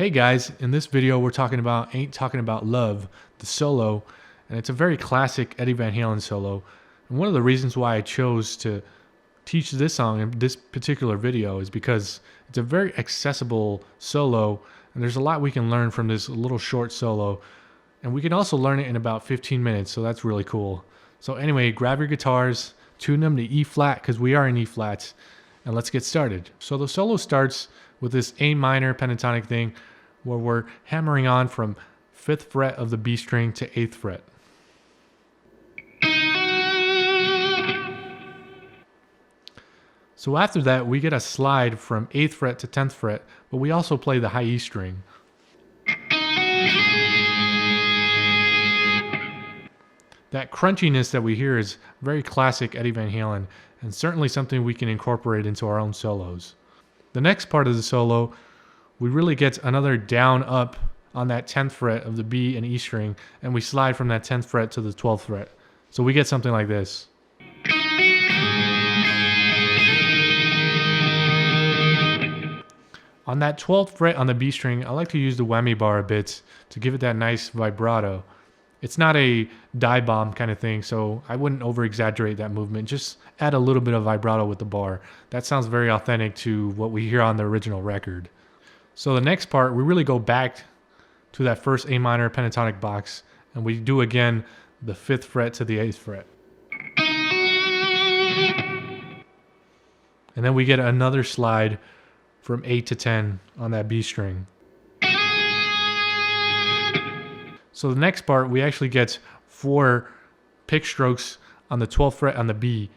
Hey guys, in this video we're talking about Ain't Talking About Love, the solo, and it's a very classic Eddie Van Halen solo. And one of the reasons why I chose to teach this song in this particular video is because it's a very accessible solo, and there's a lot we can learn from this little short solo. And we can also learn it in about 15 minutes, so that's really cool. So anyway, grab your guitars, tune them to E flat because we are in E flats, and let's get started. So the solo starts with this A minor pentatonic thing where we're hammering on from 5th fret of the B string to 8th fret. So after that, we get a slide from 8th fret to 10th fret, but we also play the high E string. That crunchiness that we hear is very classic Eddie Van Halen, and certainly something we can incorporate into our own solos. The next part of the solo, we really get another down up on that 10th fret of the B and E string, and we slide from that 10th fret to the 12th fret. So we get something like this. On that 12th fret on the B string, I like to use the whammy bar a bit to give it that nice vibrato. It's not a dive bomb kind of thing, so I wouldn't over-exaggerate that movement. Just add a little bit of vibrato with the bar. That sounds very authentic to what we hear on the original record. So the next part, we really go back to that first A minor pentatonic box, and we do again the 5th fret to the 8th fret. And then we get another slide from 8 to 10 on that B string. So the next part, we actually get 4 pick strokes on the 12th fret on the B,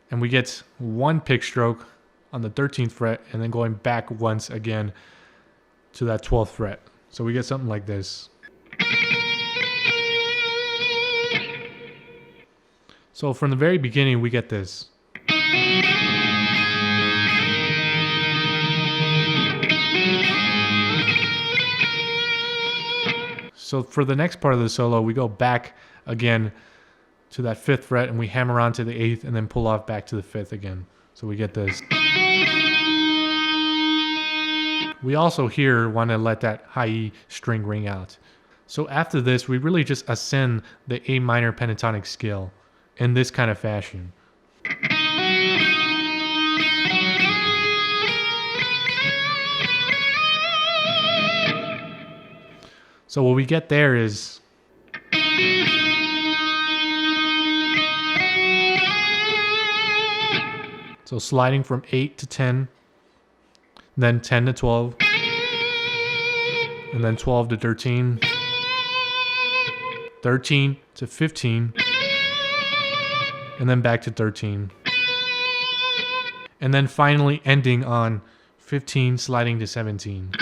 and we get 1 pick stroke on the 13th fret, and then going back once again to that 12th fret. So we get something like this. So from the very beginning, we get this. So for the next part of the solo, we go back again to that 5th fret, and we hammer on to the 8th and then pull off back to the 5th again. So we get this. We also here want to let that high E string ring out. So after this, we really just ascend the A minor pentatonic scale in this kind of fashion. So what we get there is so sliding from 8 to 10, then 10 to 12, and then 12 to 13, 13 to 15, and then back to 13. And then finally ending on 15, sliding to 17.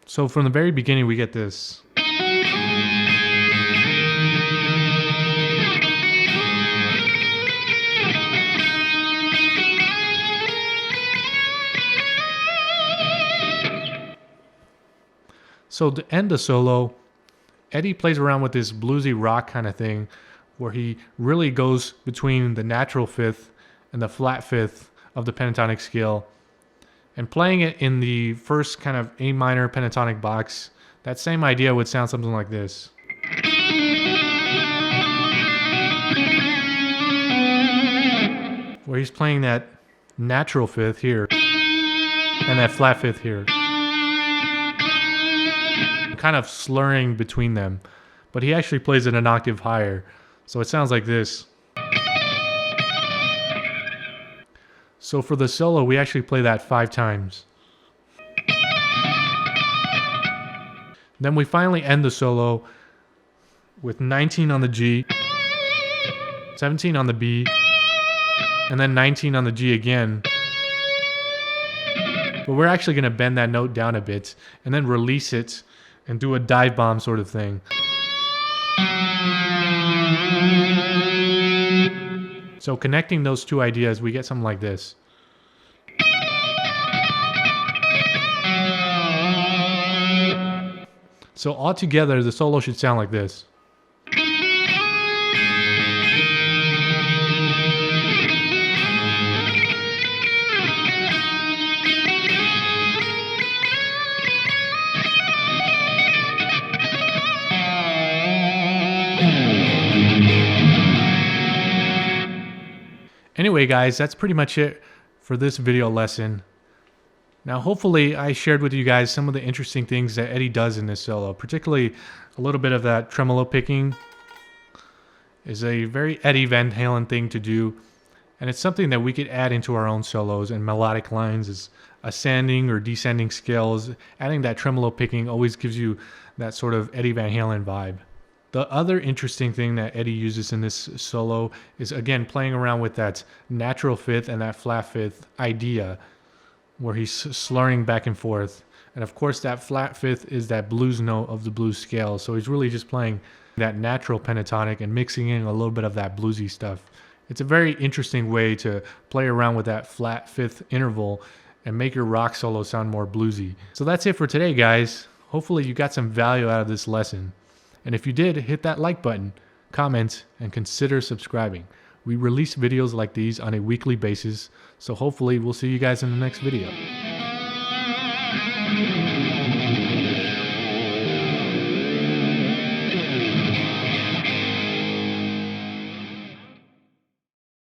So from the very beginning, we get this. So to end the solo, Eddie plays around with this bluesy rock kind of thing where he really goes between the natural 5th and the flat 5th of the pentatonic scale. And playing it in the first kind of A minor pentatonic box, that same idea would sound something like this. Where he's playing that natural 5th here and that flat 5th here. Kind of slurring between them, but he actually plays it an octave higher. So it sounds like this. So for the solo, we actually play that 5 times. Then we finally end the solo with 19 on the G, 17 on the B, and then 19 on the G again. But we're actually going to bend that note down a bit and then release it and do a dive bomb sort of thing. So connecting those two ideas, we get something like this. So altogether, the solo should sound like this. Anyway, guys, that's pretty much it for this video lesson. Now, hopefully I shared with you guys some of the interesting things that Eddie does in this solo, particularly a little bit of that tremolo picking is a very Eddie Van Halen thing to do. And it's something that we could add into our own solos and melodic lines as ascending or descending scales. Adding that tremolo picking always gives you that sort of Eddie Van Halen vibe. The other interesting thing that Eddie uses in this solo is, again, playing around with that natural fifth and that flat fifth idea where he's slurring back and forth. And of course, that flat fifth is that blues note of the blues scale. So he's really just playing that natural pentatonic and mixing in a little bit of that bluesy stuff. It's a very interesting way to play around with that flat fifth interval and make your rock solo sound more bluesy. So that's it for today, guys. Hopefully you got some value out of this lesson. And if you did, hit that like button, comment, and consider subscribing. We release videos like these on a weekly basis, so hopefully we'll see you guys in the next video.